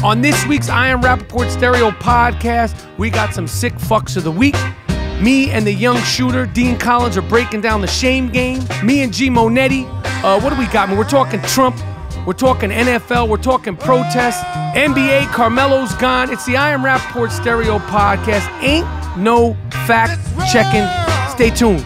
On this week's I Am Rapaport Stereo podcast, we got some sick fucks of the week. Me and the young shooter, Dean Collins, are breaking down the shame game. Me and GMoneti, what do we got? We're talking Trump, we're talking NFL, we're talking protests, NBA, Carmelo's gone. It's the I Am Rapaport Stereo podcast. Ain't no fact checking. Stay tuned.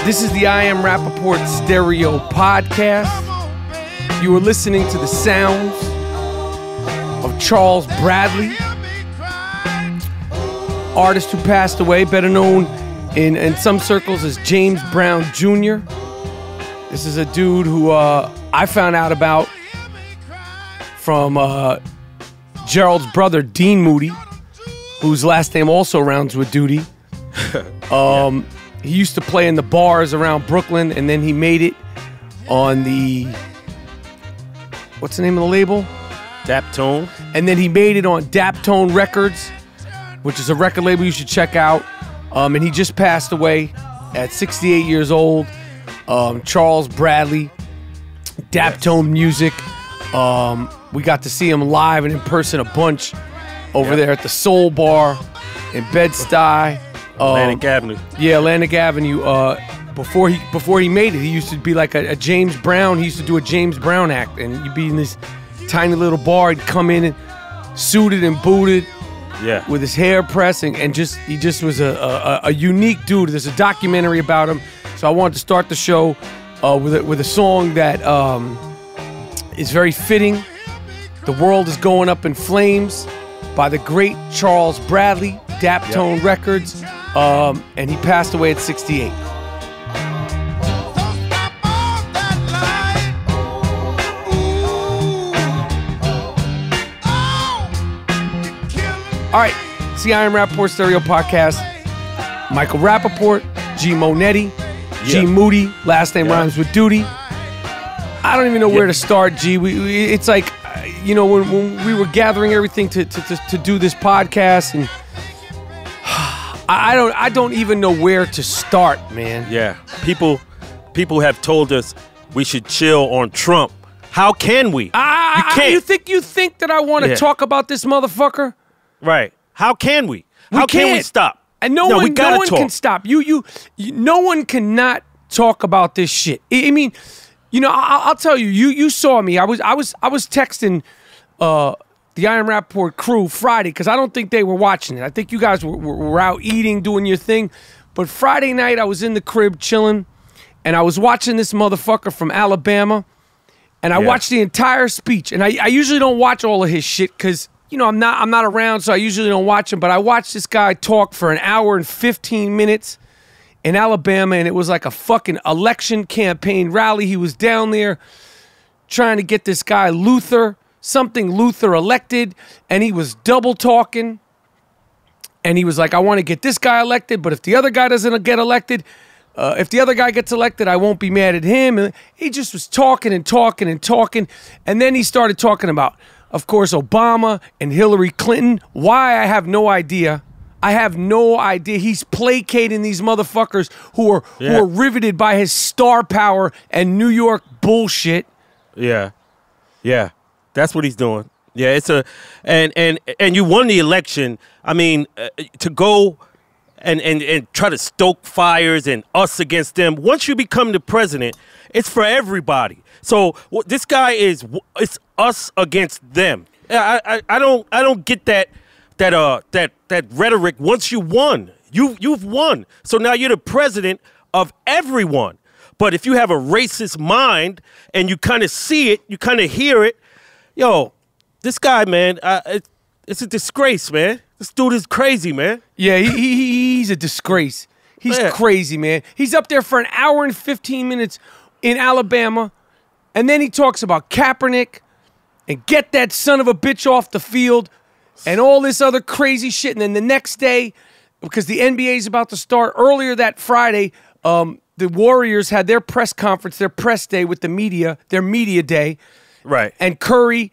This is the I Am Rapaport Stereo podcast. You are listening to the sounds of Charles Bradley, artist who passed away, better known in some circles as James Brown Jr. This is a dude who I found out about from Gerald's brother, Dean Moody, whose last name also rounds with duty. He used to play in the bars around Brooklyn, and then he made it on the, what's the name of the label? Daptone. And then he made it on Daptone Records, which is a record label you should check out. And he just passed away at 68 years old. Charles Bradley, Daptone Music. We got to see him live and in person a bunch over there at the Soul Bar in Bed-Stuy. Atlantic Avenue. Yeah, Atlantic Avenue. Before he made it, he used to be like a James Brown. He used to do a James Brown act, and you'd be in this tiny little bar. He'd come in and suited and booted, with his hair pressed, and he just was a unique dude. There's a documentary about him, so I wanted to start the show with a song that is very fitting. The World Is Going Up in Flames by the great Charles Bradley, Daptone Records. And he passed away at 68. All right, it's the I Am Rapaport Stereo podcast. Michael Rapaport, GMoneti, G Moody, last name rhymes with duty. I don't even know where to start, G. It's like, you know, when we were gathering everything to do this podcast, and I don't even know where to start, man. Yeah, people have told us we should chill on Trump. How can we? You can't. You think that I want to talk about this motherfucker? Right. How can we? How can we stop? And no one can stop. No one cannot talk about this shit. I mean, you know, I'll tell you. You saw me. I was texting the I Am Rapaport crew Friday, because I don't think they were watching it. I think you guys were out eating, doing your thing. But Friday night, I was in the crib chilling, and I was watching this motherfucker from Alabama, and I watched the entire speech. And I usually don't watch all of his shit because, you know, I'm not around, so I usually don't watch him. But I watched this guy talk for an hour and 15 minutes in Alabama, and it was like a fucking election campaign rally. He was down there trying to get this guy Luther elected, and he was double talking, and he was like, I want to get this guy elected, but if the other guy doesn't get elected, if the other guy gets elected, I won't be mad at him. And he just was talking and talking and talking, and then he started talking about, of course, Obama and Hillary Clinton. Why? I have no idea. He's placating these motherfuckers who are riveted by his star power and New York bullshit. Yeah. That's what he's doing. Yeah, it's and you won the election. I mean, to go and try to stoke fires and us against them. Once you become the president, it's for everybody. So this guy it's us against them. I don't get that rhetoric. Once you won, you've won. So now you're the president of everyone. But if you have a racist mind and you kind of see it, you kind of hear it. Yo, this guy, man, it's a disgrace, man. This dude is crazy, man. Yeah, he's a disgrace. He's crazy, man. He's up there for an hour and 15 minutes in Alabama, and then he talks about Kaepernick and get that son of a bitch off the field and all this other crazy shit. And then the next day, because the NBA is about to start. Earlier that Friday, the Warriors had their press conference, their press day with the media, their media day. Right. And Curry,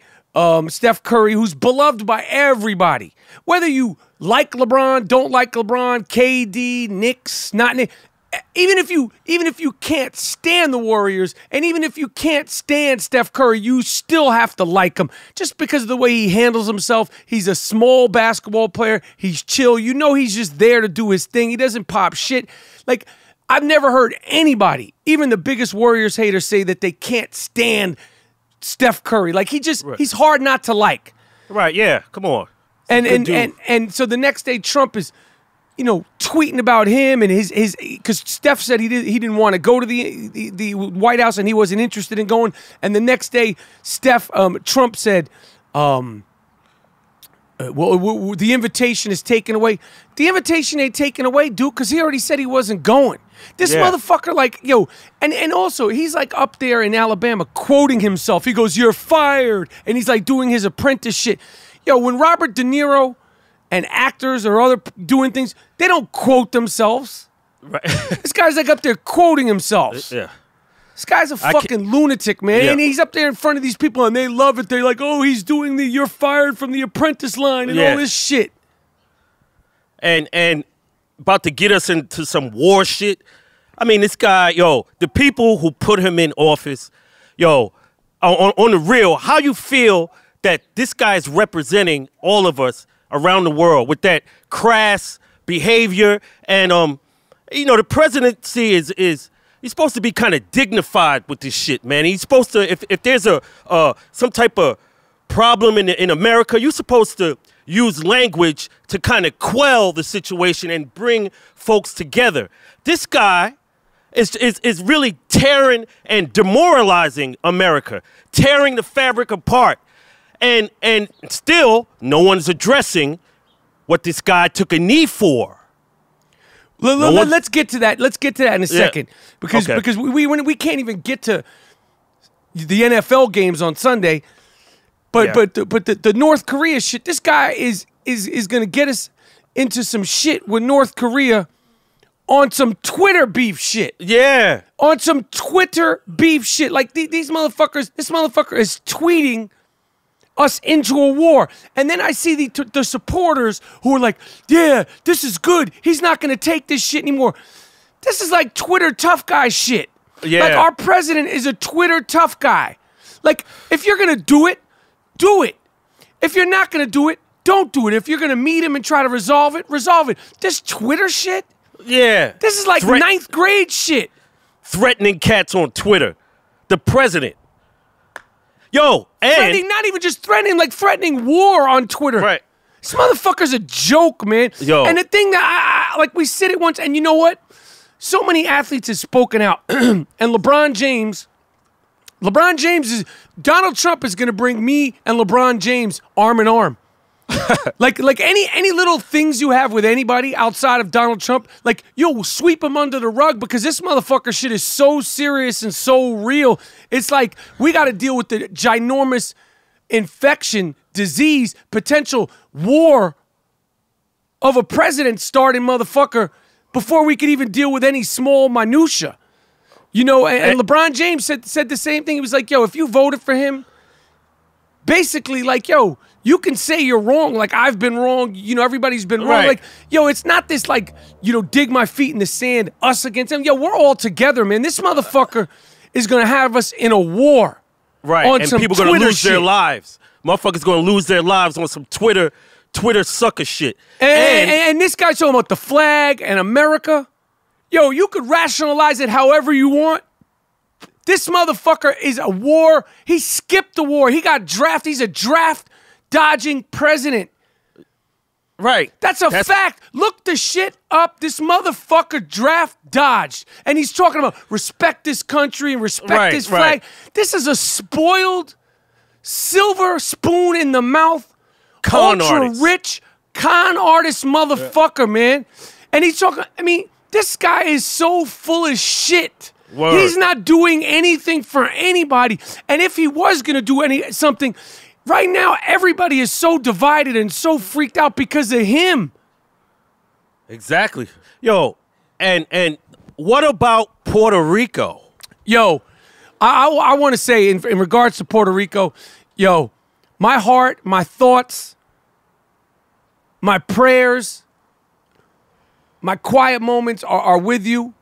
Steph Curry, who's beloved by everybody. Whether you like LeBron, don't like LeBron, KD, Knicks, not Knicks. Even if you can't stand the Warriors, and even if you can't stand Steph Curry, you still have to like him just because of the way he handles himself. He's a small basketball player. He's chill. You know he's just there to do his thing. He doesn't pop shit. Like, I've never heard anybody, even the biggest Warriors haters, say that they can't stand Steph Curry. Like, he's hard not to like. Right, yeah, come on. And so the next day Trump is, you know, tweeting about him and his because Steph said he didn't want to go to the White House and he wasn't interested in going. And the next day, Trump said, well, the invitation is taken away. The invitation ain't taken away, dude, because he already said he wasn't going. This motherfucker, like, yo, and also he's like up there in Alabama quoting himself. He goes, "You're fired," and he's like doing his apprentice shit. Yo, when Robert De Niro and actors or other doing things, they don't quote themselves. Right. This guy's like up there quoting himself. Yeah. This guy's a fucking lunatic, man. Yeah. And he's up there in front of these people and they love it. They're like, oh, he's doing the "you're fired from the apprentice" line and all this shit. And about to get us into some war shit. I mean, this guy, yo, the people who put him in office, yo, on the real, how you feel that this guy is representing all of us around the world with that crass behavior. And, you know, the presidency is he's supposed to be kind of dignified with this shit, man. He's supposed to, if there's some type of problem in America, you're supposed to use language to kind of quell the situation and bring folks together. This guy is really tearing and demoralizing America, tearing the fabric apart. And still, no one's addressing what this guy took a knee for. Let's get to that. Let's get to that in a second, because we can't even get to the NFL games on Sunday. But the North Korea shit. This guy is gonna get us into some shit with North Korea on some Twitter beef shit. Yeah, on some Twitter beef shit. Like these motherfuckers. This motherfucker is tweeting us into a war. And then I see the supporters who are like, yeah, this is good. He's not going to take this shit anymore. This is like Twitter tough guy shit. Yeah. Like, our president is a Twitter tough guy. Like, if you're going to do it, do it. If you're not going to do it, don't do it. If you're going to meet him and try to resolve it, resolve it. This Twitter shit? Yeah. This is like ninth grade shit. Threatening cats on Twitter. The president. Yo, and threatening, not even just threatening, like threatening war on Twitter. Right. This motherfucker's a joke, man. Yo. And the thing that like, we said it once, and you know what? So many athletes have spoken out. And LeBron James Donald Trump is gonna bring me and LeBron James arm in arm. like any little things you have with anybody outside of Donald Trump, like, yo, sweep him under the rug, because this motherfucker shit is so serious and so real. It's like we got to deal with the ginormous infection, disease, potential war of a president starting motherfucker before we could even deal with any small minutia. You know, and LeBron James said the same thing. He was like, yo, if you voted for him, basically, like, yo, you can say you're wrong, like I've been wrong, you know, everybody's been wrong. Right. Like, yo, it's not this, like, you know, dig my feet in the sand, us against him. Yo, we're all together, man. This motherfucker is going to have us in a war. Right, on and some people are going to lose shit. their lives. Motherfuckers going to lose their lives on some Twitter sucker shit. And this guy's talking about the flag and America. Yo, you could rationalize it however you want. This motherfucker is a war. He skipped the war. He got drafted. He's a draft-dodging president. Right. That's a fact. Look the shit up. This motherfucker draft dodged. And he's talking about respect this country and respect this flag. Right. This is a spoiled, silver spoon in the mouth, ultra-rich con artist motherfucker, man. And he's talking, I mean, this guy is so full of shit. Word. He's not doing anything for anybody. And if he was going to do something, right now everybody is so divided and so freaked out because of him. Exactly. Yo, and what about Puerto Rico? Yo, I want to say in regards to Puerto Rico, yo, my heart, my thoughts, my prayers, my quiet moments are with you,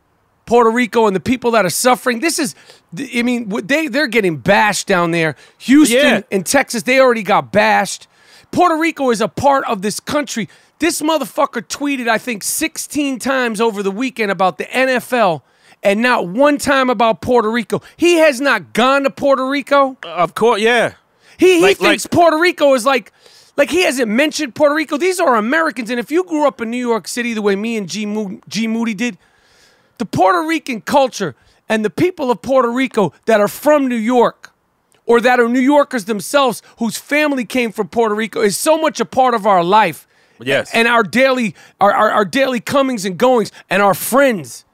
Puerto Rico, and the people that are suffering. This is, I mean, they're getting bashed down there. Houston and Texas, they already got bashed. Puerto Rico is a part of this country. This motherfucker tweeted, I think, 16 times over the weekend about the NFL and not one time about Puerto Rico. He has not gone to Puerto Rico. Of course, yeah. He thinks Puerto Rico is like he hasn't mentioned Puerto Rico. These are Americans, and if you grew up in New York City the way me and G Moody did, the Puerto Rican culture and the people of Puerto Rico that are from New York or that are New Yorkers themselves whose family came from Puerto Rico is so much a part of our life. Yes. And our daily comings and goings and our friends.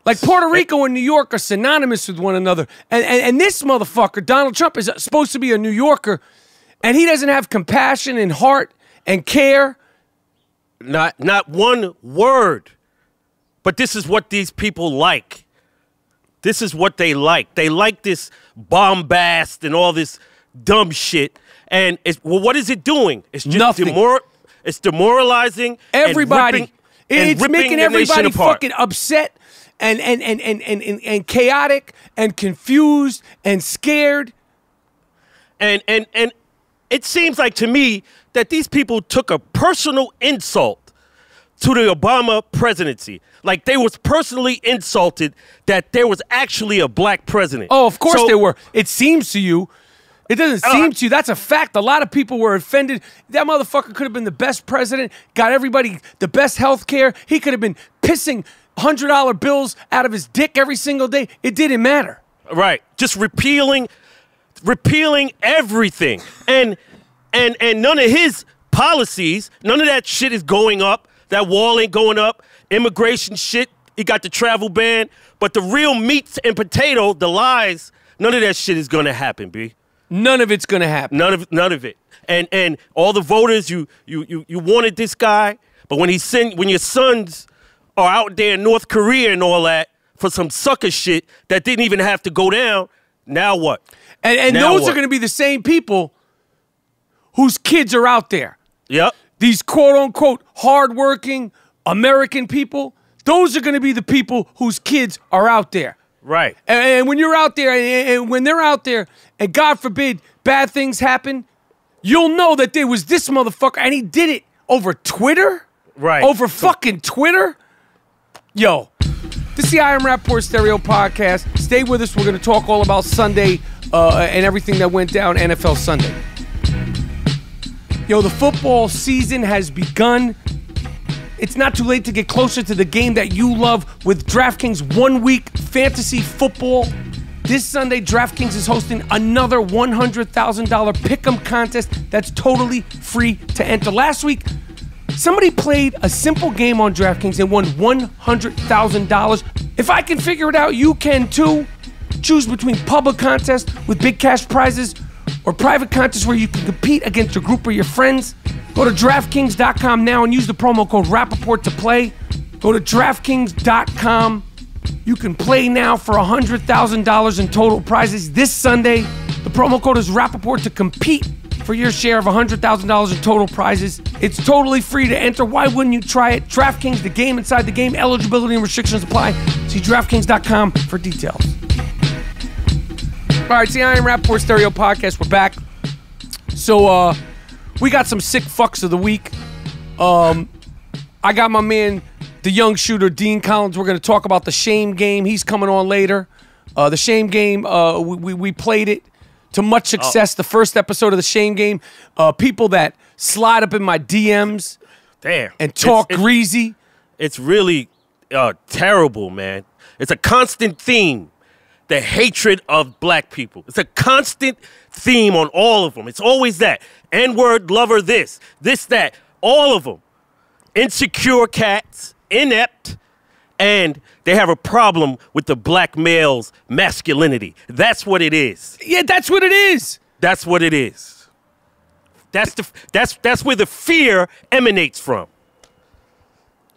Like Puerto Rico and New York are synonymous with one another. And this motherfucker, Donald Trump, is supposed to be a New Yorker, and he doesn't have compassion and heart and care. Not one word. But this is what these people like. This is what they like. They like this bombast and all this dumb shit. And what is it doing? It's just nothing. It's demoralizing everybody. It's making everybody fucking apart. Upset and chaotic and confused and scared. And it seems like to me that these people took a personal insult to the Obama presidency. Like they was personally insulted that there was actually a black president. Oh, of course they were. It seems to you. It doesn't seem to you. That's a fact. A lot of people were offended. That motherfucker could have been the best president, got everybody the best health care. He could have been pissing $100 bills out of his dick every single day. It didn't matter. Right. Just repealing everything. And none of his policies, none of that shit is going up. That wall ain't going up. Immigration shit, he got the travel ban. But the real meat and potato, the lies, none of that shit is going to happen, B. None of it's going to happen. None of it. And all the voters, you wanted this guy, but when your sons are out there in North Korea and all that for some sucker shit that didn't even have to go down, now what? And now those are going to be the same people whose kids are out there. Yep. These quote-unquote hardworking American people, those are going to be the people whose kids are out there. Right. And when you're out there, and when they're out there, and God forbid bad things happen, you'll know that there was this motherfucker, and he did it over Twitter? Right. Over fucking Twitter? Yo, this is the I Am Rapaport Stereo Podcast. Stay with us. We're going to talk all about Sunday and everything that went down NFL Sunday. Yo, the football season has begun. It's not too late to get closer to the game that you love with DraftKings 1 Week Fantasy Football. This Sunday, DraftKings is hosting another $100,000 pick'em contest that's totally free to enter. Last week, somebody played a simple game on DraftKings and won $100,000. If I can figure it out, you can too. Choose between public contests with big cash prizes or private contests where you can compete against a group of your friends. Go to DraftKings.com now and use the promo code Rapaport to play. Go to DraftKings.com. You can play now for $100,000 in total prizes this Sunday. The promo code is Rapaport to compete for your share of $100,000 in total prizes. It's totally free to enter. Why wouldn't you try it? DraftKings, the game inside the game. Eligibility and restrictions apply. See DraftKings.com for details. All right, see, I Am Rapaport Stereo Podcast. We're back. So, we got some sick fucks of the week. I got my man, the young shooter, Dean Collins. We're going to talk about the shame game. He's coming on later. The shame game, we played it to much success. The first episode of the shame game. People that slide up in my DMs and talk greasy. It's really terrible, man. It's a constant theme. The hatred of black people. It's a constant theme on all of them. It's always that. N-word, lover, this, that. All of them. Insecure cats, inept, and they have a problem with the black male's masculinity. That's what it is. Yeah, that's what it is. That's what it is. That's where the fear emanates from.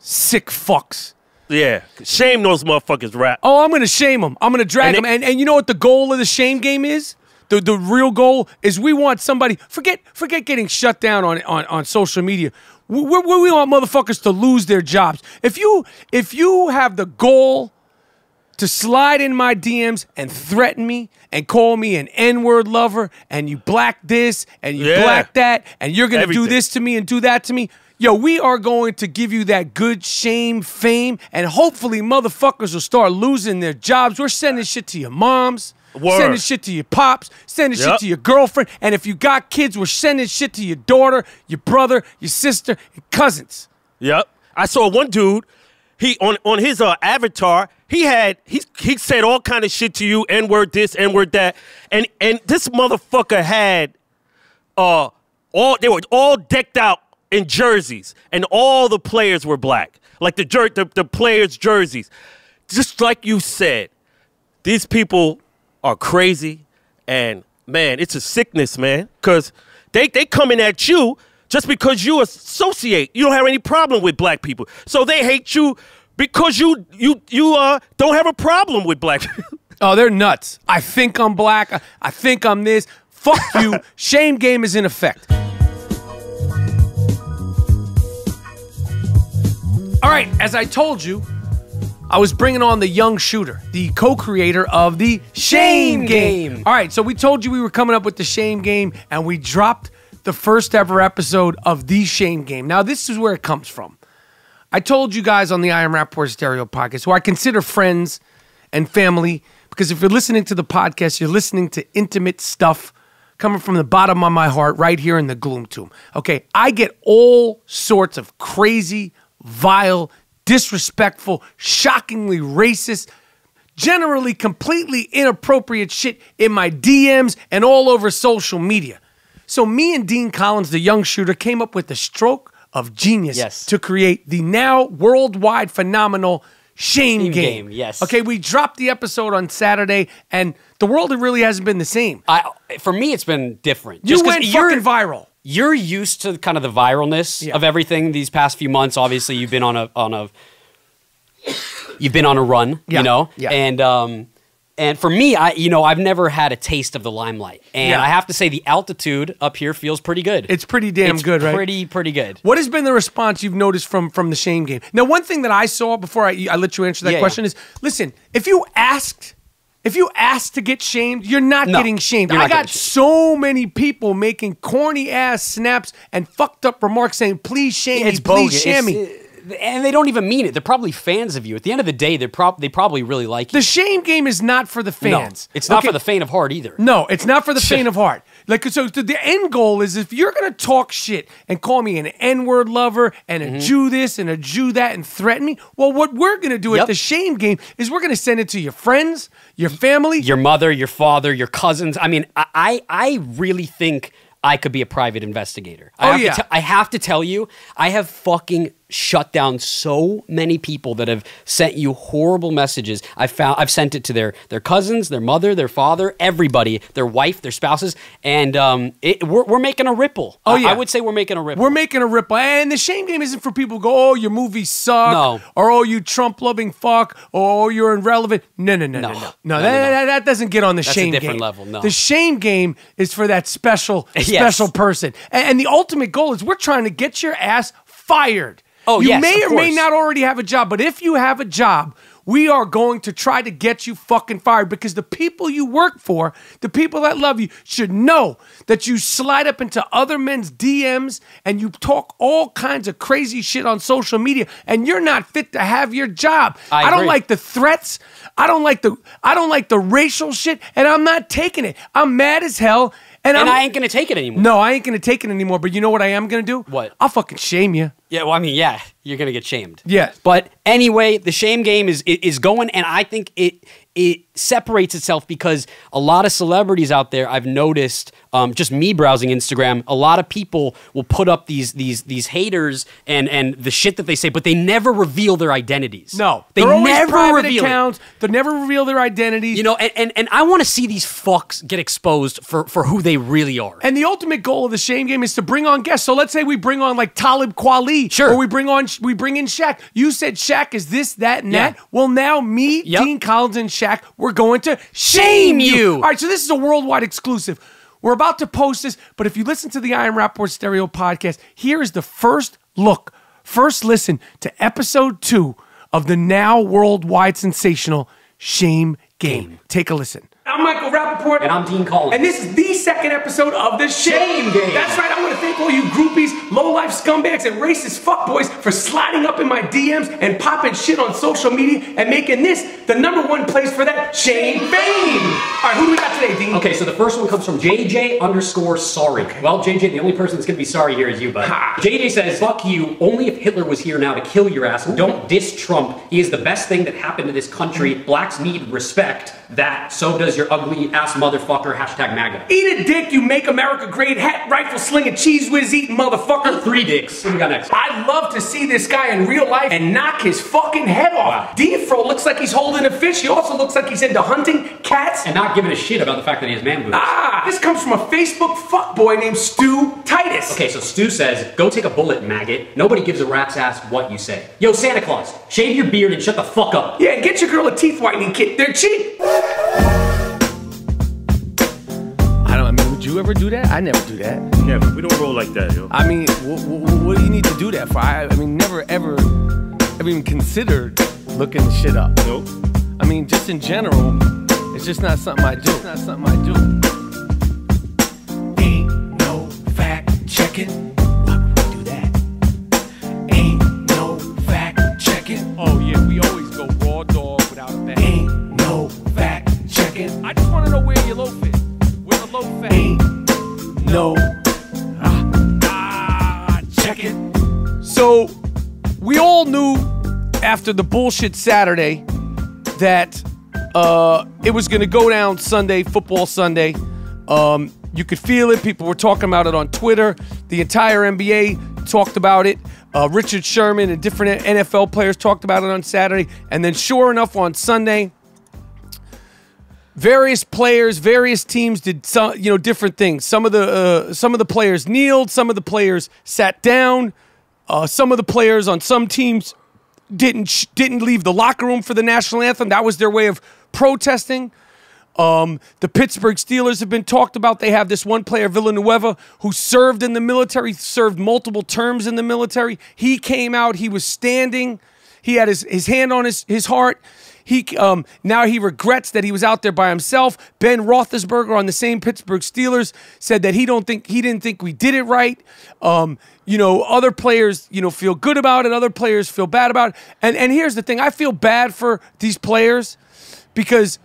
Sick fucks. Yeah, shame those motherfuckers rap. Oh, I'm going to shame them. I'm going to drag them. And you know what the goal of the shame game is? The real goal is we want somebody, forget getting shut down on social media. We want motherfuckers to lose their jobs. If you have the goal to slide in my DMs and threaten me and call me an N-word lover and you black this and you black that and you're going to do this to me and do that to me, yo, we are going to give you that good shame fame and hopefully motherfuckers will start losing their jobs. We're sending shit to your moms. Sending shit to your pops, sending shit to your girlfriend, and if you got kids, we're sending shit to your daughter, your brother, your sister, your cousins. Yep. I saw one dude, he on his avatar, he said all kind of shit to you, N-word this, N-word that, and this motherfucker had they were all decked out in jerseys, and all the players were black, like the players' jerseys. Just like you said, these people are crazy, and man, it's a sickness, man, because they coming at you just because you associate. You don't have any problem with black people, so they hate you because you don't have a problem with black people. Oh, they're nuts. I think I'm black. I think I'm this. Fuck you. Shame game is in effect. All right, as I told you, I was bringing on the young shooter, the co-creator of the Shame Game. All right, so we told you we were coming up with the Shame Game, and we dropped the first ever episode of the Shame Game. Now, this is where it comes from. I told you guys on the I Am Rapaport Stereo podcast, who I consider friends and family, because if you're listening to the podcast, you're listening to intimate stuff coming from the bottom of my heart right here in the Gloom Tomb. Okay, I get all sorts of crazy, vile, disrespectful, shockingly racist, generally completely inappropriate shit in my DMs and all over social media. So me and Dean Collins, the young shooter, came up with the stroke of genius to create the now worldwide phenomenal Shame Game. Yes. Okay, we dropped the episode on Saturday, and the world really hasn't been the same. For me, it's been different. You went fucking viral. You're used to kind of the viralness of everything these past few months. Obviously, you've been on a run, you know? Yeah. And for me, I've never had a taste of the limelight. And I have to say the altitude up here feels pretty good. It's pretty damn good, right? Pretty good. What has been the response you've noticed from the Shame Game? Now, one thing that I saw before I let you answer that question is, listen, if you asked to get shamed, you're not getting shamed. I got so many people making corny ass snaps and fucked up remarks saying, please shame me, please shame me. And they don't even mean it. They're probably fans of you. At the end of the day, they probably really like you. The Shame Game is not for the fans. No, it's not for the faint of heart either. No, it's not for the faint of heart. Like, so the end goal is if you're going to talk shit and call me an N-word lover and a Jew this and a Jew that and threaten me, well, what we're going to do at the Shame Game is we're going to send it to your friends, your family. Your mother, your father, your cousins. I mean, I really think I could be a private investigator. I have to tell you, I have fucking shut down so many people that have sent you horrible messages. I've sent it to their cousins, their mother, their father, everybody, their wife, their spouses, and we're making a ripple. I would say we're making a ripple. We're making a ripple, and the Shame Game isn't for people who go, oh, your movies suck, or oh, you Trump-loving fuck, or oh, you're irrelevant. No. That doesn't get on the Shame Game. That's a different level. No, the Shame Game is for that special person, and the ultimate goal is we're trying to get your ass fired. Oh, you may or may not already have a job, but if you have a job, we are going to try to get you fucking fired because the people you work for, the people that love you, should know that you slide up into other men's DMs and you talk all kinds of crazy shit on social media and you're not fit to have your job. I don't like the threats. I don't like the racial shit, and I'm not taking it. I'm mad as hell. And I ain't going to take it anymore. No, I ain't going to take it anymore. But you know what I am going to do? What? I'll fucking shame you. Yeah, well, I mean, yeah, you're going to get shamed. Yeah. But anyway, the Shame Game is going, and I think it separates itself because a lot of celebrities out there, I've noticed, just me browsing Instagram, a lot of people will put up these haters and the shit that they say, but they never reveal their identities. No, they never reveal accounts. They never reveal their identities. You know, and I want to see these fucks get exposed for who they really are. And the ultimate goal of the Shame Game is to bring on guests. So let's say we bring on like Talib Kweli, sure, or we bring in Shaq. You said Shaq is this, that, and that. Well, now me, Dean Collins, and Shaq, we're going to shame you. All right, so this is a worldwide exclusive. We're about to post this, but if you listen to the I Am Rapaport Stereo podcast, here is the first listen to episode 2 of the now worldwide sensational Shame Game. Take a listen. I'm Michael Rapaport. And I'm Dean Colin. And this is the second episode of the Shame Game. That's right, I want to thank all you groupies, low-life scumbags, and racist fuckboys for sliding up in my DMs and popping shit on social media and making this the #1 place for that shame fame. All right, who do we got today, Dean? Okay, so the first one comes from JJ_sorry. Okay. Well, JJ, the only person that's going to be sorry here is you, bud. JJ says, fuck you, only if Hitler was here now to kill your ass. Don't diss Trump. He is the best thing that happened to this country. Blacks need respect. That, so does your ugly ass motherfucker, #MAGA. Eat a dick, you make America great, hat rifle slinging, cheese whiz eating motherfucker. 3 dicks. What do we got next? I'd love to see this guy in real life and knock his fucking head off. Wow. D-Fro looks like he's holding a fish. He also looks like he's into hunting cats. And not giving a shit about the fact that he has man boobs. This comes from a Facebook fuckboy named Stu Titus. Okay, so Stu says, go take a bullet, maggot. Nobody gives a rat's ass what you say. Yo, Santa Claus, shave your beard and shut the fuck up. Yeah, get your girl a teeth whitening kit. They're cheap. Would you ever do that? I never do that. Never. We don't roll like that, yo. I mean, what do you need to do that for? I mean, never ever even considered looking shit up. Nope. I mean, just in general, it's just not something I do. It's not something I do. Ain't no fact checking. Why would we do that? Ain't no fact checking. Oh yeah, we always go raw dog without a bag. Ain't no fact checking. I just want to know where your loaf is. Where the loaf at? Ain't no check it. So we all knew after the bullshit Saturday that it was going to go down Sunday, football Sunday. You could feel it. People were talking about it on Twitter. The entire NBA talked about it. Richard Sherman and different NFL players talked about it on Saturday. And then sure enough on Sunday, various players, various teams did some, different things. Some of the players kneeled. Some of the players sat down. Some of the players on some teams didn't leave the locker room for the national anthem. That was their way of protesting. The Pittsburgh Steelers have been talked about. They have this one player, Villanueva, who served in the military, served multiple terms in the military. He came out. He was standing. He had his hand on his heart. Now he regrets that he was out there by himself. Ben Roethlisberger on the same Pittsburgh Steelers said that he didn't think we did it right. Other players, feel good about it. Other players feel bad about it. And here's the thing. I feel bad for these players because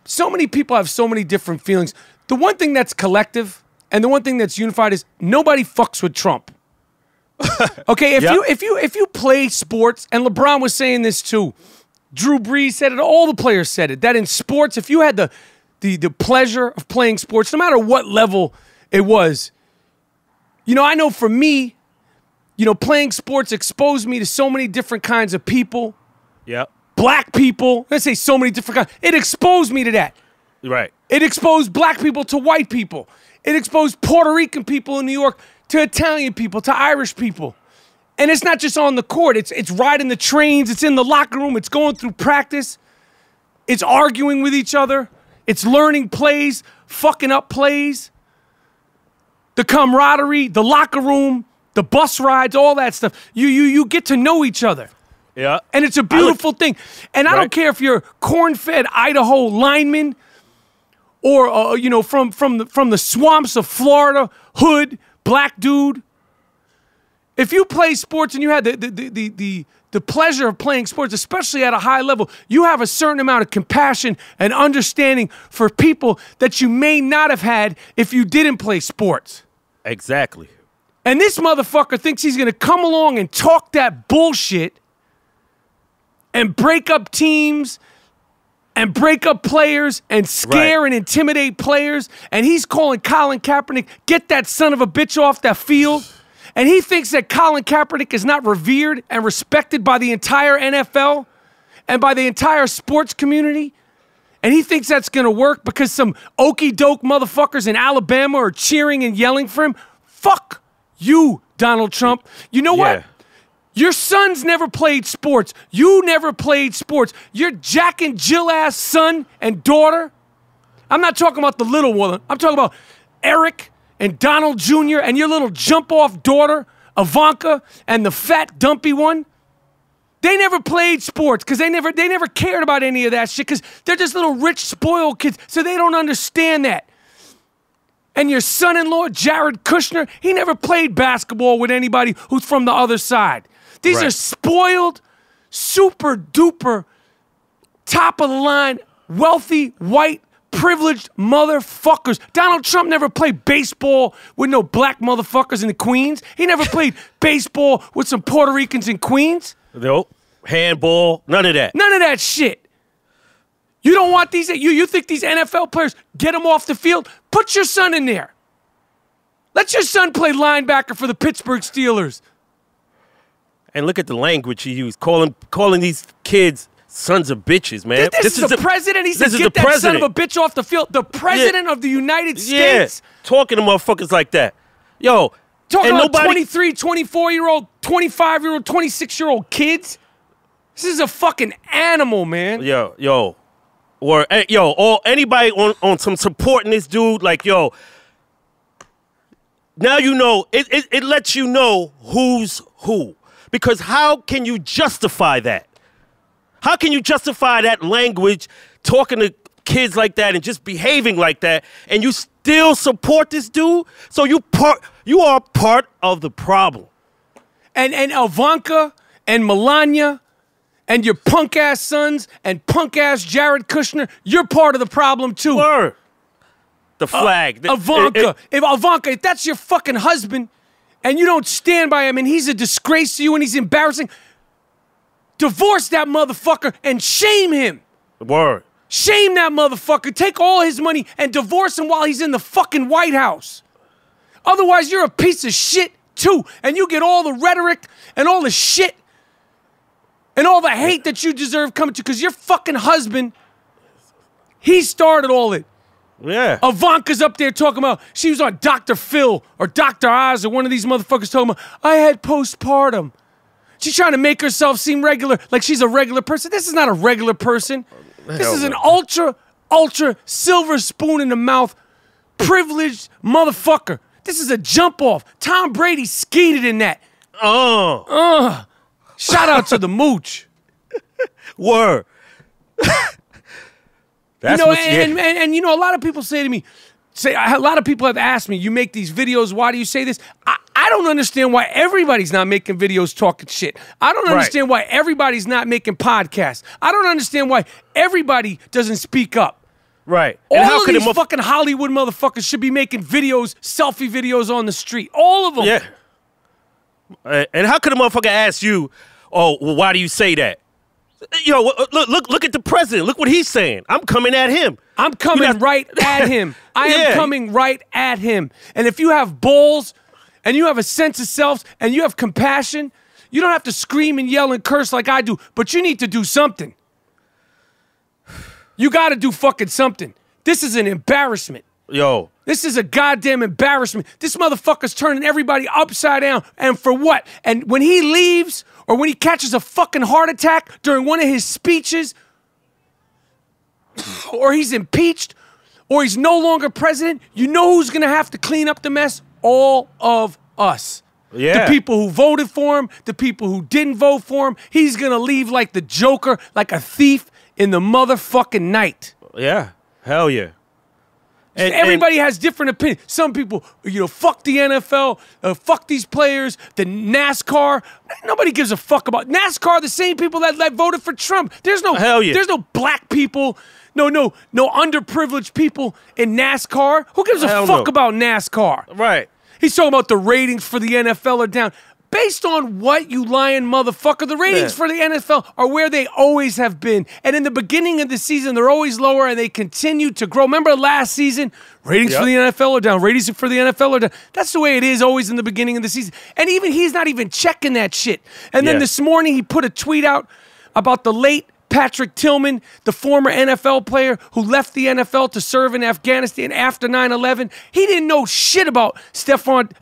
so many people have so many different feelings. The one thing that's collective and the one thing that's unified is nobody fucks with Trump. Okay, if you play sports, and LeBron was saying this too, Drew Brees said it, all the players said it, that in sports, if you had the pleasure of playing sports, no matter what level it was, I know for me, playing sports exposed me to so many different kinds of people. Yep. Black people, let's say so many different kinds. It exposed me to that. Right. It exposed black people to white people. It exposed Puerto Rican people in New York to Italian people, to Irish people. And it's not just on the court. It's riding the trains. It's in the locker room. It's going through practice. It's arguing with each other. It's learning plays, fucking up plays. The camaraderie, the locker room, the bus rides, all that stuff. You get to know each other. Yeah. And it's a beautiful thing. And I don't care if you're corn-fed Idaho lineman or from the swamps of Florida, hood, black dude. If you play sports and you had the pleasure of playing sports, especially at a high level, you have a certain amount of compassion and understanding for people that you may not have had if you didn't play sports. Exactly. And this motherfucker thinks he's going to come along and talk that bullshit and break up teams and break up players and scare and intimidate players. And he's calling Colin Kaepernick, get that son of a bitch off that field. And he thinks that Colin Kaepernick is not revered and respected by the entire NFL and by the entire sports community. And he thinks that's going to work because some okey-doke motherfuckers in Alabama are cheering and yelling for him. Fuck you, Donald Trump. You know what? Your sons never played sports. You never played sports. Your Jack and Jill-ass son and daughter. I'm not talking about the little one. I'm talking about Eric and Donald Jr. and your little jump-off daughter, Ivanka, and the fat, dumpy one. They never played sports because they never cared about any of that shit because they're just little rich, spoiled kids, so they don't understand that. And your son-in-law, Jared Kushner, he never played basketball with anybody who's from the other side. These are spoiled, super-duper, top-of-the-line, wealthy, white, privileged motherfuckers. Donald Trump never played baseball with no black motherfuckers in the Queens. He never played baseball with some Puerto Ricans in Queens. Nope. Handball, none of that. None of that shit. You don't want these, you think these NFL players, get them off the field? Put your son in there. Let your son play linebacker for the Pittsburgh Steelers. And look at the language he used, calling these kids sons of bitches, man. This is the president. He said, get that son of a bitch off the field. The president of the United States. Talking to motherfuckers like that. Yo. Talking about 23, 24-year-old, 25-year-old, 26-year-old kids. This is a fucking animal, man. Or anybody on some supporting this dude, like, yo, now you know, it lets you know who's who. Because how can you justify that? How can you justify that language, talking to kids like that and just behaving like that, and you still support this dude? So you are part of the problem. And Ivanka and Melania and your punk-ass sons and punk-ass Jared Kushner, you're part of the problem too. Word. The flag. Ivanka. If that's your fucking husband and you don't stand by him and he's a disgrace to you and he's embarrassing, divorce that motherfucker and shame him. Word. Shame that motherfucker. Take all his money and divorce him while he's in the fucking White House. Otherwise, you're a piece of shit, too. And you get all the rhetoric and all the shit and all the hate that you deserve coming to because your fucking husband, he started all it. Yeah. Ivanka's up there talking about, she was on Dr. Phil or Dr. Oz or one of these motherfuckers talking about, I had postpartum. She's trying to make herself seem regular, like she's a regular person. This is not a regular person. This is an ultra silver spoon in the mouth, privileged motherfucker. This is a jump off. Tom Brady skated in that. Shout out to the mooch. Word. That's and you know, a lot of people say to me, a lot of people have asked me, you make these videos, why do you say this? I don't understand why everybody's not making videos talking shit. I don't understand why everybody's not making podcasts. I don't understand why everybody doesn't speak up. Right. All of these fucking Hollywood motherfuckers should be making videos, selfie videos on the street. All of them. Yeah. And how could a motherfucker ask you, oh, well, why do you say that? Yo, look at the president. Look what he's saying. I'm coming at him. I'm coming right at him. I am coming right at him. And if you have balls and you have a sense of self and you have compassion, you don't have to scream and yell and curse like I do, but you need to do something. You got to do fucking something. This is an embarrassment. Yo. This is a goddamn embarrassment. This motherfucker's turning everybody upside down. And for what? And when he leaves or when he catches a fucking heart attack during one of his speeches, or he's impeached, or he's no longer president, you know who's going to have to clean up the mess? All of us. Yeah. The people who voted for him, the people who didn't vote for him. He's going to leave like the Joker, like a thief in the motherfucking night. Yeah. Hell yeah. And everybody has different opinions. Some people, you know, fuck the NFL, fuck these players, the NASCAR. Nobody gives a fuck about NASCAR. The same people that voted for Trump. There's no hell yeah. There's no black people, no underprivileged people in NASCAR. Who gives a fuck about NASCAR? Right. He's talking about the ratings for the NFL are down. Based on what, you lying motherfucker? The ratings for the NFL are where they always have been. And in the beginning of the season, they're always lower, and they continue to grow. Remember last season? Ratings for the NFL are down. Ratings for the NFL are down. That's the way it is always in the beginning of the season. And even he's not even checking that shit. And then this morning, he put a tweet out about the late Patrick Tillman, the former NFL player who left the NFL to serve in Afghanistan after 9/11. He didn't know shit about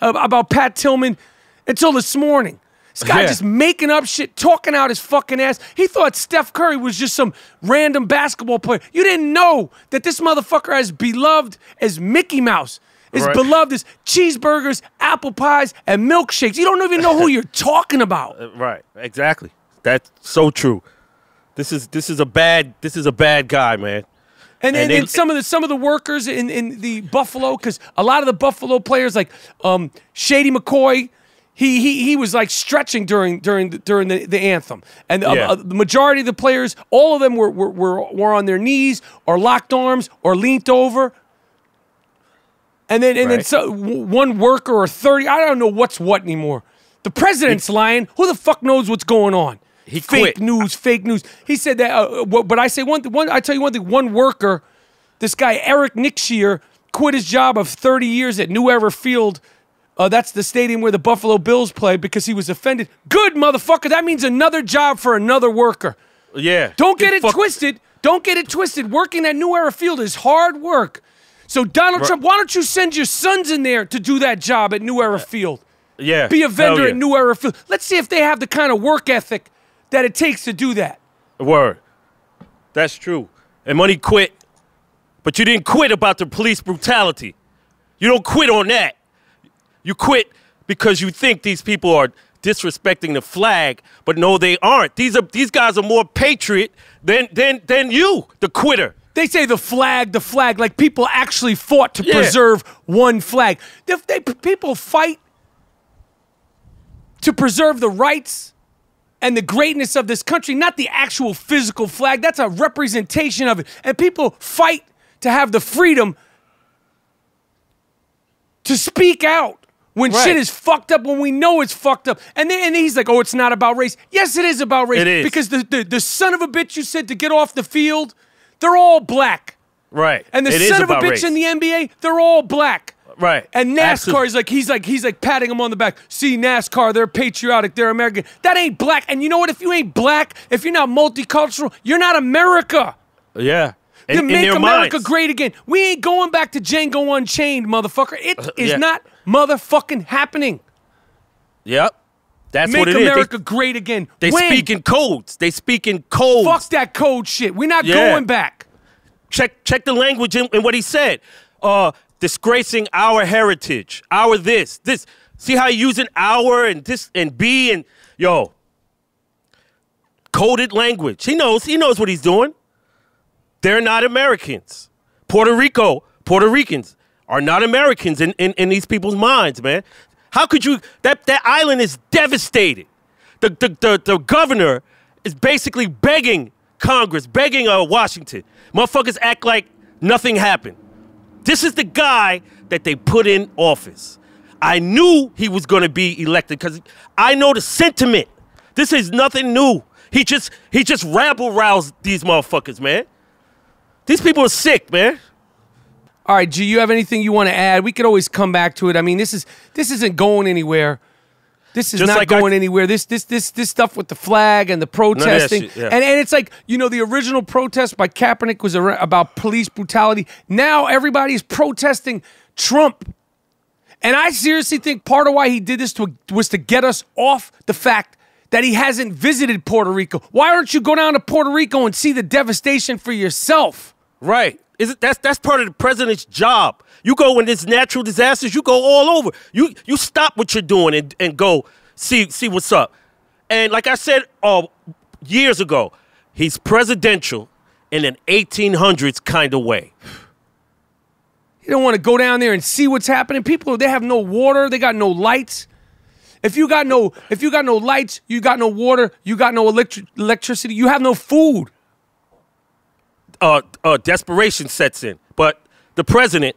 about Pat Tillman until this morning. This guy just making up shit, talking out his fucking ass. He thought Steph Curry was just some random basketball player. You didn't know that this motherfucker as beloved as Mickey Mouse, as beloved as cheeseburgers, apple pies, and milkshakes. You don't even know who you're talking about. Right, exactly. That's so true. This is a bad guy, man. And then some of the workers in the Buffalo, because a lot of the Buffalo players like Shady McCoy, he was like stretching during the anthem, and the majority of the players, all of them were on their knees or locked arms or leaned over. And then one worker or 30, I don't know what's what anymore. The president's lying. Who the fuck knows what's going on? He quit. Fake news. He said that, but I say I tell you one thing. One worker, this guy Eric Nickshear, quit his job of 30 years at New Era Field. That's the stadium where the Buffalo Bills play, because he was offended. Good, motherfucker. That means another job for another worker. Yeah. Don't get it twisted. Don't get it twisted. Working at New Era Field is hard work. So Donald Trump, why don't you send your sons in there to do that job at New Era Field? Yeah. Be a vendor at New Era Field. Let's see if they have the kind of work ethic that it takes to do that. Word. That's true. And Money quit, but you didn't quit about the police brutality. You don't quit on that. You quit because you think these people are disrespecting the flag, but no, they aren't. These guys are more patriot than you, the quitter. They say the flag, like people actually fought to preserve one flag. People fight to preserve the rights and the greatness of this country, not the actual physical flag. That's a representation of it. And people fight to have the freedom to speak out when shit is fucked up, when we know it's fucked up. And he's like, oh, it's not about race. Yes, it is about race. It is. Because the son of a bitch you said to get off the field, they're all black. Right. And the son of a bitch in the NBA, they're all black. Right. And NASCAR is like he's like patting them on the back. See, NASCAR, they're patriotic, they're American. That ain't black. And you know what? If you ain't black, if you're not multicultural, you're not America. Yeah. You make America great again. We ain't going back to Django Unchained, motherfucker. It is not motherfucking happening. Yep. That's what it is. Make America great again. They speak in codes. They speak in codes. Fuck that code shit. We're not going back. Check the language in what he said. Disgracing our heritage, our this. See how he's using our and this and be and coded language. He knows what he's doing. They're not Americans. Puerto Ricans are not Americans in these people's minds, man. How could you? That island is devastated. The governor is basically begging Congress, begging Washington. Motherfuckers act like nothing happened. This is the guy that they put in office. I knew he was going to be elected because I know the sentiment. This is nothing new. He just rabble-roused these motherfuckers, man. These people are sick, man. All right, G, you have anything you want to add? We could always come back to it. I mean, this isn't going anywhere. This is not going anywhere. This stuff with the flag and the protesting. And it's like, the original protest by Kaepernick was about police brutality. Now everybody's protesting Trump. And I seriously think part of why he did this was to get us off the fact that he hasn't visited Puerto Rico. Why don't you go down to Puerto Rico and see the devastation for yourself? Right. That's part of the president's job. You go when there's natural disasters, you go all over. You stop what you're doing and go see what's up. And like I said years ago, he's presidential in an 1800s kind of way. You don't want to go down there and see what's happening. People, they have no water, they got no lights. If you got no lights, you got no water, you got no electricity, you have no food. Desperation sets in. But the president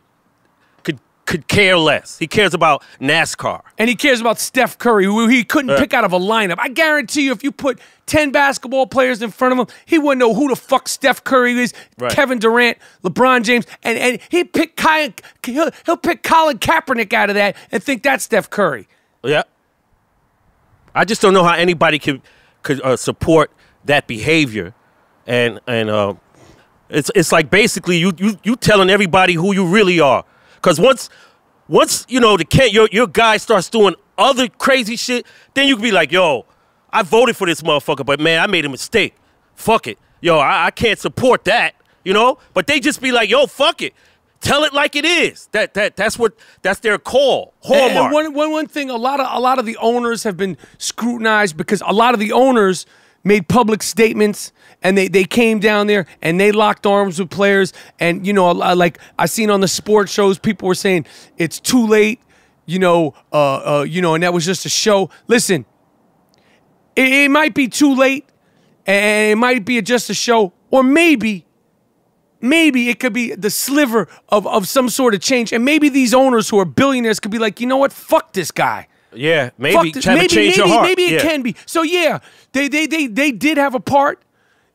could care less. He cares about NASCAR. And he cares about Steph Curry, who he couldn't pick out of a lineup. I guarantee you, if you put 10 basketball players in front of him, he wouldn't know who the fuck Steph Curry is, Kevin Durant, LeBron James, and he'll pick Colin Kaepernick out of that and think that's Steph Curry. Yeah. I just don't know how anybody could support that behavior, and it's like basically you telling everybody who you really are. Because once you know your guy starts doing other crazy shit, then you can be like, yo, I voted for this motherfucker, but man, I made a mistake. Fuck it. Yo, I can't support that, you know? But they just be like, yo, fuck it. Tell it like it is. That's their call. Hallmark. And one thing, a lot of the owners have been scrutinized because a lot of the owners made public statements, and they came down there and they locked arms with players. And, you know, like I seen on the sports shows, people were saying it's too late, and that was just a show. Listen, it might be too late, and it might be just a show, or maybe it could be the sliver of some sort of change. And maybe these owners who are billionaires could be like, you know what, fuck this guy. Yeah, maybe change your heart. Maybe it can be. So yeah, they did have a part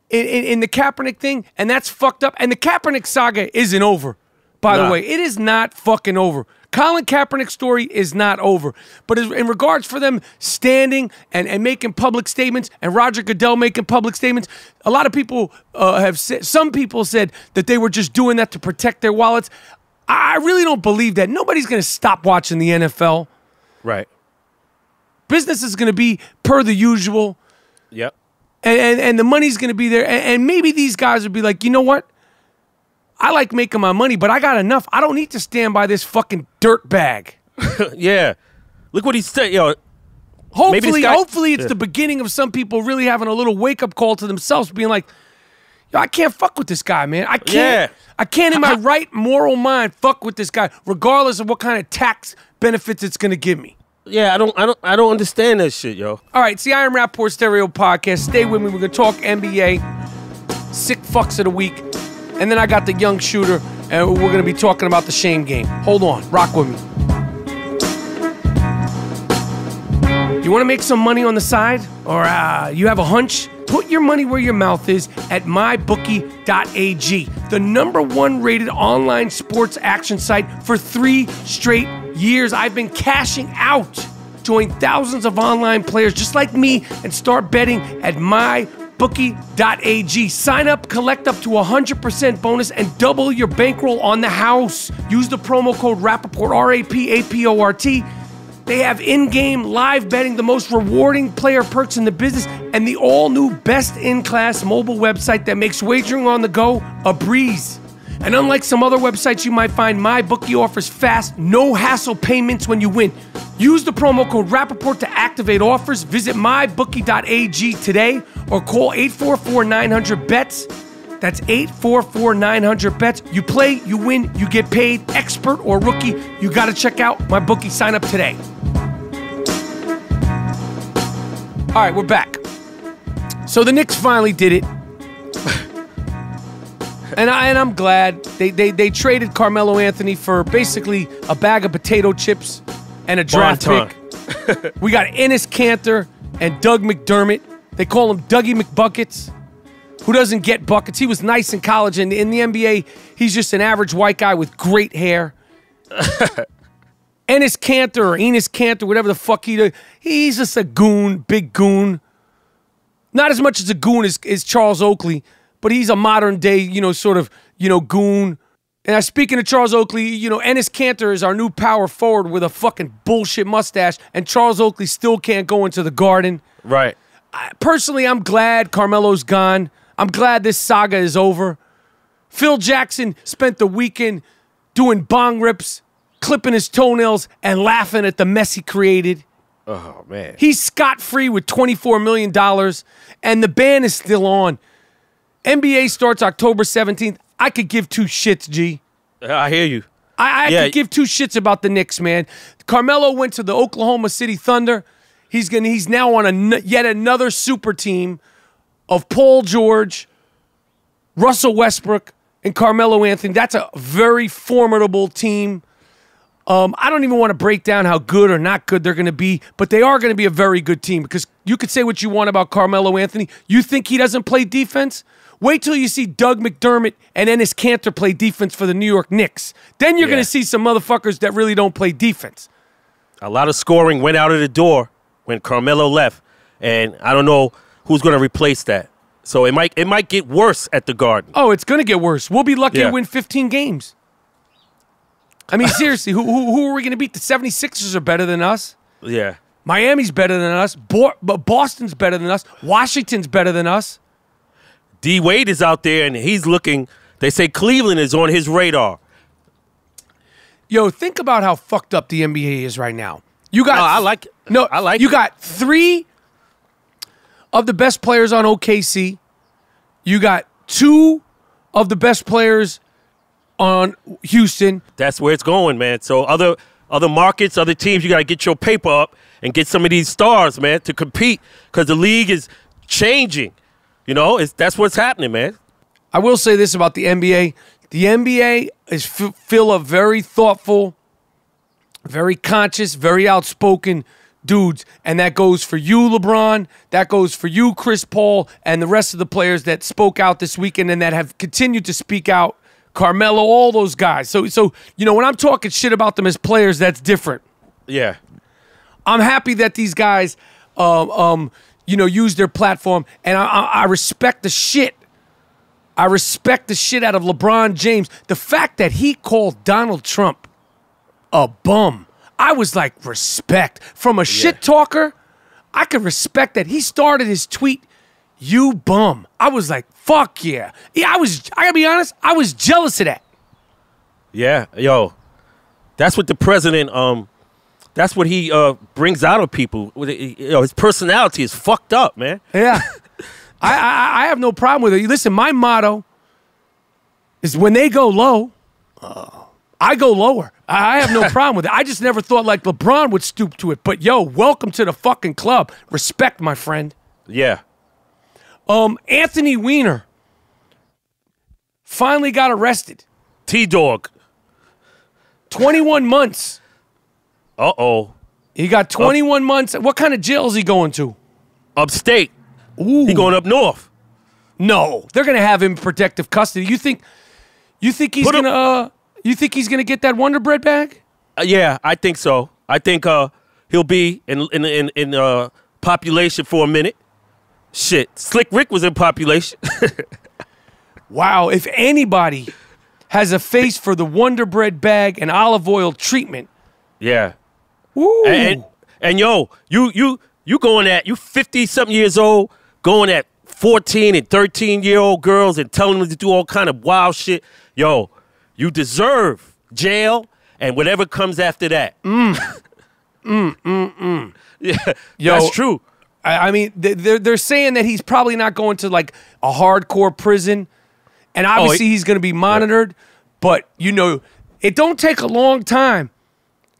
in the Kaepernick thing, and that's fucked up. And the Kaepernick saga isn't over, by the way. It is not fucking over. Colin Kaepernick's story is not over. But in regards for them standing and making public statements, and Roger Goodell making public statements, a lot of people have said, some people said that they were just doing that to protect their wallets. I really don't believe that. Nobody's going to stop watching the NFL. Right. Business is going to be per the usual. Yep. And the money's going to be there. And maybe these guys would be like, you know what? I like making my money, but I got enough. I don't need to stand by this fucking dirt bag. Yeah. Look what he's saying. Yo, hopefully it's the beginning of some people really having a little wake-up call to themselves, being like, yo, I can't fuck with this guy, man. I can't. Yeah. I can't in my right moral mind fuck with this guy, regardless of what kind of tax benefits it's going to give me. Yeah, I don't understand that shit, yo. All right, see, I am Rapaport Stereo Podcast. Stay with me. We're gonna talk NBA, sick fucks of the week, and then I got the young shooter, and we're gonna be talking about the shame game. Hold on, rock with me. You want to make some money on the side, or you have a hunch? Put your money where your mouth is at mybookie.ag, the #1 rated online sports action site for 3 straight years. I've been cashing out. Join thousands of online players just like me and start betting at mybookie.ag. Sign up, collect up to 100% bonus, and double your bankroll on the house. Use the promo code Rapaport, RAPAPORT. They have in-game live betting, the most rewarding player perks in the business, and the all-new best-in-class mobile website that makes wagering on the go a breeze. And unlike some other websites you might find, MyBookie offers fast, no-hassle payments when you win. Use the promo code Rapaport to activate offers. Visit mybookie.ag today or call 844-900-BETS. That's 844-900-BETS. You play, you win, you get paid. Expert or rookie, you got to check out MyBookie. Sign up today. All right, we're back. So the Knicks finally did it. And I'm glad. They traded Carmelo Anthony for basically a bag of potato chips and a draft pick. We got Enes Kanter and Doug McDermott. They call him Dougie McBuckets, who doesn't get buckets. He was nice in college, and in the NBA, he's just an average white guy with great hair. Enes Kanter, whatever the fuck he does, he's just a goon, big goon. Not as much as a goon as Charles Oakley, but he's a modern day, sort of, goon. And speaking of Charles Oakley, Enes Kanter is our new power forward with a fucking bullshit mustache, and Charles Oakley still can't go into the Garden. Right. Personally, I'm glad Carmelo's gone. I'm glad this saga is over. Phil Jackson spent the weekend doing bong rips, clipping his toenails, and laughing at the mess he created. Oh, man. He's scot-free with $24 million, and the ban is still on. NBA starts October 17th. I could give 2 shits, G. I hear you. I could give 2 shits about the Knicks, man. Carmelo went to the Oklahoma City Thunder. He's now on yet another super team of Paul George, Russell Westbrook, and Carmelo Anthony. That's a very formidable team. I don't even want to break down how good or not good they're going to be, but they are going to be a very good team because you could say what you want about Carmelo Anthony. You think he doesn't play defense? Wait till you see Doug McDermott and Enes Kanter play defense for the New York Knicks. Then you're going to see some motherfuckers that really don't play defense. A lot of scoring went out of the door when Carmelo left, and I don't know who's going to replace that. So it might get worse at the Garden. Oh, it's going to get worse. We'll be lucky to win 15 games. I mean, seriously, who are we going to beat? The 76ers are better than us. Yeah. Miami's better than us. Boston's better than us. Washington's better than us. D. Wade is out there, and he's looking. They say Cleveland is on his radar. Yo, think about how fucked up the NBA is right now. You got. No, I like it. No, I like you it. got 3 of the best players on OKC. You got 2 of the best players on Houston. That's where it's going, man. So other markets, other teams, you got to get your paper up and get some of these stars, man, to compete because the league is changing. You know, that's what's happening, man. I will say this about the NBA. The NBA is full of very thoughtful, very conscious, very outspoken dudes. And that goes for you, LeBron. That goes for you, Chris Paul, and the rest of the players that spoke out this weekend and that have continued to speak out. Carmelo, all those guys. So you know, when I'm talking shit about them as players, that's different. Yeah. I'm happy that these guys, you know, use their platform, and I respect the shit. I respect the shit out of LeBron James. The fact that he called Donald Trump a bum, I was like, respect. From a shit talker, I could respect that. He started his tweet, "You bum." I was like, fuck yeah. Yeah, I gotta be honest, I was jealous of that. Yeah, yo. That's what the president, that's what he brings out of people. You know, his personality is fucked up, man. Yeah. I have no problem with it. Listen, my motto is when they go low, I go lower. I have no problem with it. I just never thought like LeBron would stoop to it. But yo, welcome to the fucking club. Respect, my friend. Yeah. Anthony Weiner finally got arrested. T-Dog. 21 months. Uh-oh. He got 21 months. What kind of jail is he going to? Upstate. Ooh. He going up north. No, they're gonna have him in protective custody. You think he's gonna get that Wonder Bread bag? Yeah, I think so. I think he'll be in population for a minute. Shit, Slick Rick was in population. Wow, if anybody has a face for the Wonder Bread bag and olive oil treatment. Yeah. Ooh. And yo, you going at, you 50-something years old, going at 14 and 13-year-old girls and telling them to do all kind of wild shit. Yo, you deserve jail and whatever comes after that. Yeah, Yo, that's true. I mean, they're saying that he's probably not going to like a hardcore prison, and obviously he's going to be monitored. But you know, it don't take a long time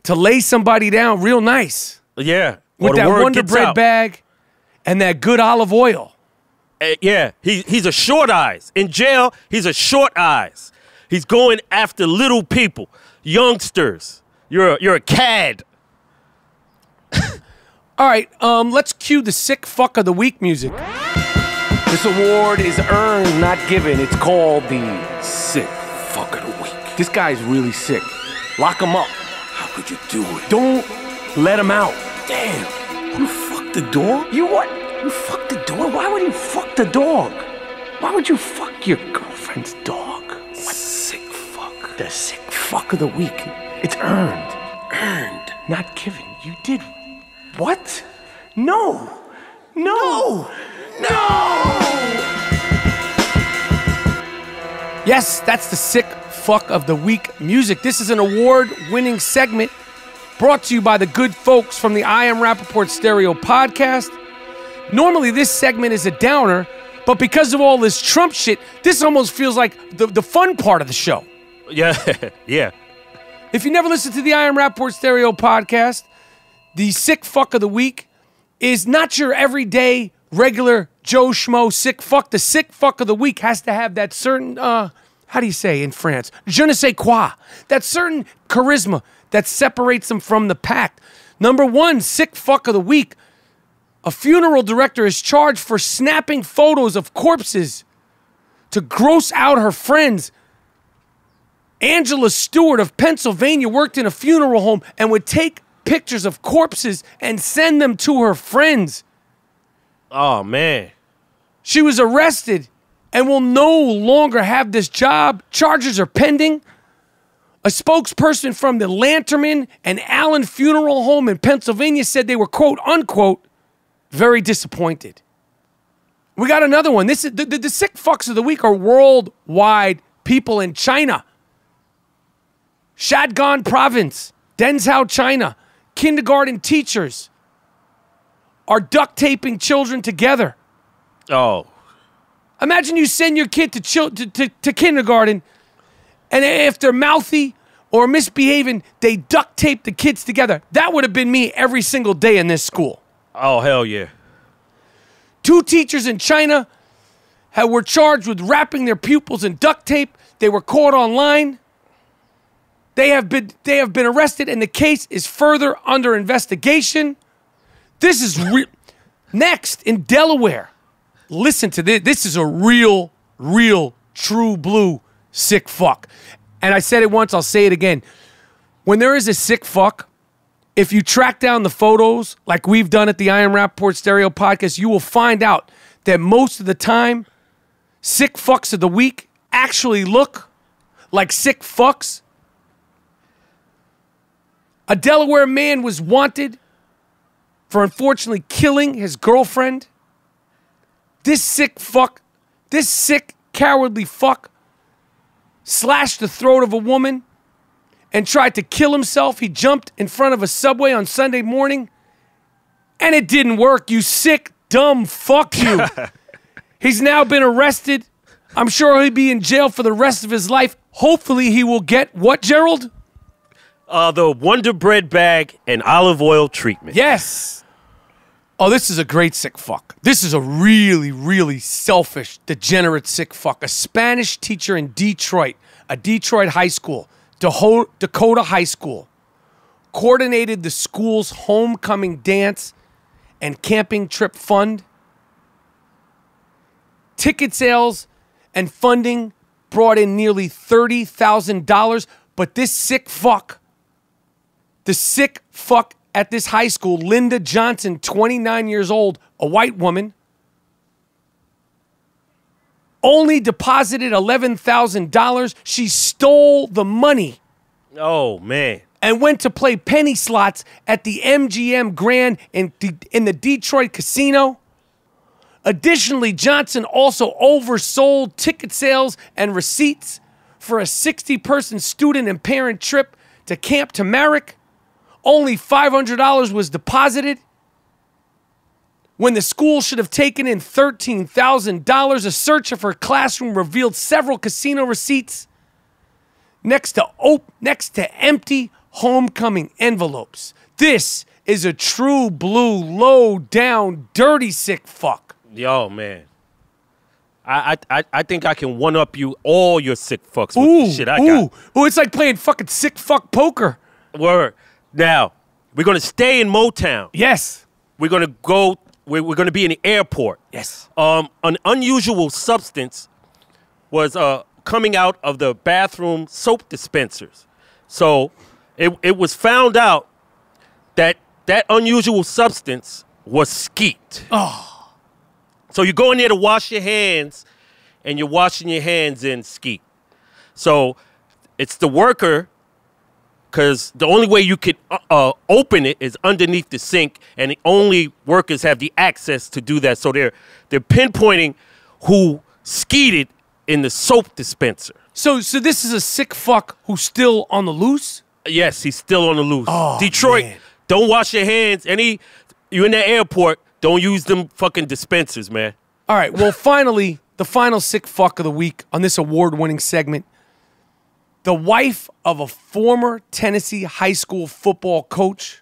to lay somebody down real nice. Yeah, with that Wonder Bread bag and that good olive oil. Yeah, he's a short eyes. In jail, he's a short eyes. He's going after little people, youngsters. You're a cad. All right, let's cue the sick fuck of the week music. This award is earned, not given. It's called the sick fuck of the week. This guy's really sick. Lock him up. How could you do it? Don't let him out. Damn, you fucked the dog? You what? You fucked the dog? Why would you fuck the dog? Why would you fuck your girlfriend's dog? What? Sick fuck. The sick fuck of the week. It's earned. Earned. Not given. You did. What? No. No. Yes, that's the sick fuck of the week music. This is an award-winning segment brought to you by the good folks from the I Am Rapaport Stereo podcast. Normally, this segment is a downer, but because of all this Trump shit, this almost feels like the fun part of the show. Yeah, yeah. If you never listened to the I Am Rapaport Stereo podcast, the sick fuck of the week is not your everyday, regular Joe Schmo sick fuck. The sick fuck of the week has to have that certain, how do you say in France? Je ne sais quoi. That certain charisma, that separates them from the pack. Number one, sick fuck of the week. A funeral director is charged for snapping photos of corpses to gross out her friends. Angela Stewart of Pennsylvania worked in a funeral home and would take pictures of corpses and send them to her friends. Oh, man. She was arrested and will no longer have this job. Charges are pending. A spokesperson from the Lanterman and Allen Funeral Home in Pennsylvania said they were, quote, unquote, very disappointed. We got another one. This is the sick fucks of the week are worldwide people in China. Shandong Province, Denzhou, China. Kindergarten teachers are duct taping children together. Oh. Imagine you send your kid to kindergarten, and if they're mouthy or misbehaving, they duct tape the kids together. That would have been me every single day in this school. Oh, hell yeah. 2 teachers in China were charged with wrapping their pupils in duct tape. They were caught online. They have been arrested, and the case is further under investigation. This is next in Delaware. Listen to this. This is a real, true blue sick fuck. And I said it once, I'll say it again. When there is a sick fuck, if you track down the photos like we've done at the I Am Rapaport Stereo Podcast, you will find out that most of the time, sick fucks of the week actually look like sick fucks. A Delaware man was wanted for unfortunately killing his girlfriend. This sick cowardly fuck slashed the throat of a woman and tried to kill himself. He jumped in front of a subway on Sunday morning, and it didn't work. You sick, dumb fuck you. He's now been arrested. I'm sure he'll be in jail for the rest of his life. Hopefully he will get what, Gerald? The Wonder Bread bag and olive oil treatment. Yes. Oh, this is a great sick fuck. This is a really selfish, degenerate sick fuck. A Spanish teacher in Detroit, a Detroit high school, Dakota High School, coordinated the school's homecoming dance and camping trip fund. Ticket sales and funding brought in nearly $30,000, but this sick fuck, the sick fuck at this high school, Linda Johnson, 29 years old, a white woman, only deposited $11,000. She stole the money. Oh, man. And went to play penny slots at the MGM Grand in the Detroit casino. Additionally, Johnson also oversold ticket sales and receipts for a 60-person student and parent trip to Camp Tamarack. Only $500 was deposited when the school should have taken in $13,000. A search of her classroom revealed several casino receipts next to empty homecoming envelopes. This is a true blue, low down, dirty sick fuck. Yo, man. I think I can one-up you all your sick fucks with the shit I got. Ooh, it's like playing fucking sick fuck poker. Word. Now, we're going to stay in Motown. Yes. We're going to go, we're going to be in the airport. Yes. An unusual substance was coming out of the bathroom soap dispensers. So it was found out that unusual substance was skeet. Oh. So you go in there to wash your hands, and you're washing your hands in skeet. So it's the worker, because the only way you could open it is underneath the sink, and the only workers have the access to do that. So they're pinpointing who skeeted in the soap dispenser. So this is a sick fuck who's still on the loose? Yes, he's still on the loose. Oh, Detroit, man. Don't wash your hands. You in the airport, don't use them fucking dispensers, man. All right, well, finally, the final sick fuck of the week on this award-winning segment. The wife of a former Tennessee high school football coach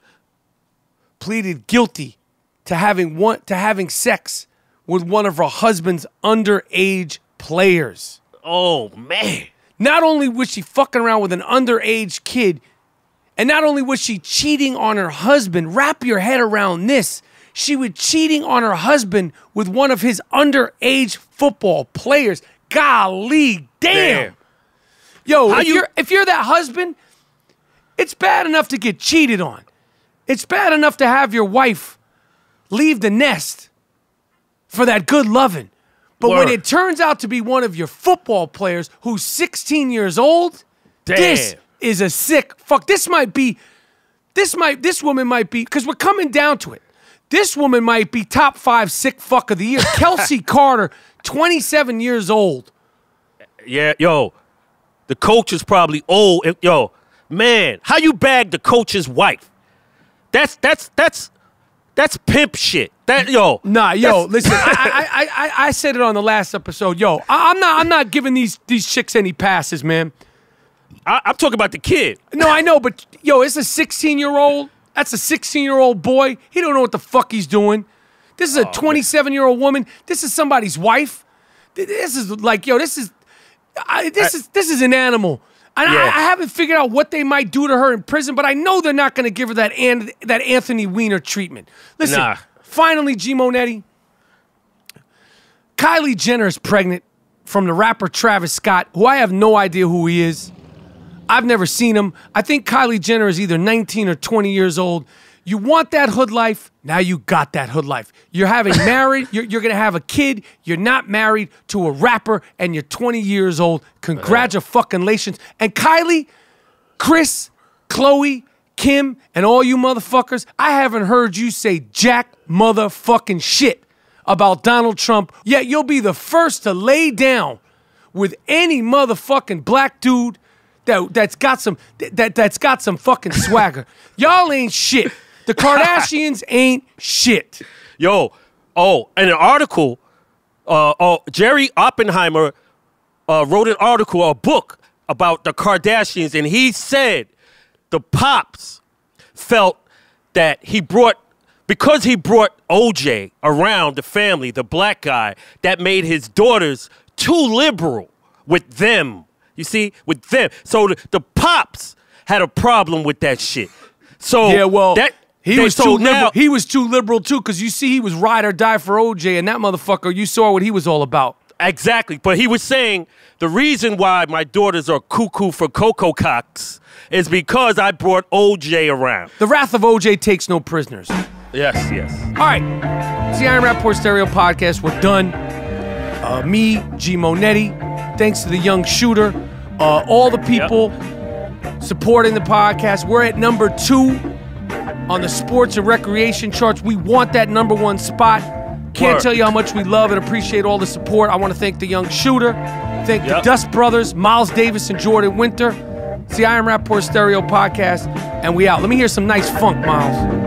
pleaded guilty to having sex with one of her husband's underage players. Oh, man. Not only was she fucking around with an underage kid And not only was she cheating on her husband, wrap your head around this. She was cheating on her husband with one of his underage football players. Golly, damn. Yo, if you're that husband, it's bad enough to get cheated on. It's bad enough to have your wife leave the nest for that good loving. But when it turns out to be one of your football players who's 16 years old, this is a sick fuck. This woman might be, because we're coming down to it. This woman might be top 5 sick fuck of the year. Kelsey Carter, 27 years old. Yeah, yo, the coach is probably old. Yo, man, how you bag the coach's wife? That's pimp shit. Listen, I said it on the last episode. Yo, I'm not giving these chicks any passes, man. I'm talking about the kid. No, I know, but yo, it's a 16-year-old. That's a 16-year-old boy. He don't know what the fuck he's doing. This is a 27-year-old woman. This is somebody's wife. This is like, yo, this is an animal. And I haven't figured out what they might do to her in prison, but I know they're not going to give her that Anthony Weiner treatment. Listen, finally, GMoneti, Kylie Jenner is pregnant from the rapper Travis Scott, who I have no idea who he is. I've never seen him. I think Kylie Jenner is either 19 or 20 years old. You want that hood life? Now you got that hood life. You're having married. You're going to have a kid. You're not married to a rapper, and you're 20 years old. Congratulations. And Kylie, Chris, Chloe, Kim, and all you motherfuckers, I haven't heard you say jack motherfucking shit about Donald Trump, yet you'll be the first to lay down with any motherfucking black dude that's got some fucking swagger. Y'all ain't shit. The Kardashians ain't shit. Yo, in an article, Jerry Oppenheimer wrote an article, a book about the Kardashians, and he said the pops felt that because he brought OJ around the family, the black guy, that made his daughters too liberal with them. You see, with them. So the pops had a problem with that shit. So yeah, well, he was too liberal. He was too liberal too, because you see, he was ride or die for OJ, and that motherfucker, you saw what he was all about. Exactly, but he was saying the reason why my daughters are cuckoo for Cocoa Cocks is because I brought OJ around. The wrath of OJ takes no prisoners. Yes. All right, it's the Iron Rapaport Stereo Podcast. We're done. Me, GMoneti. Thanks to the young shooter, all the people supporting the podcast. We're at number 2 on the sports and recreation charts. We want that number 1 spot. Can't tell you how much we love and appreciate all the support. I want to thank the young shooter, thank the Dust Brothers, Miles Davis and Jordan Winter. It's the Iron Rapaport Stereo Podcast, and we out. Let me hear some nice funk, Miles.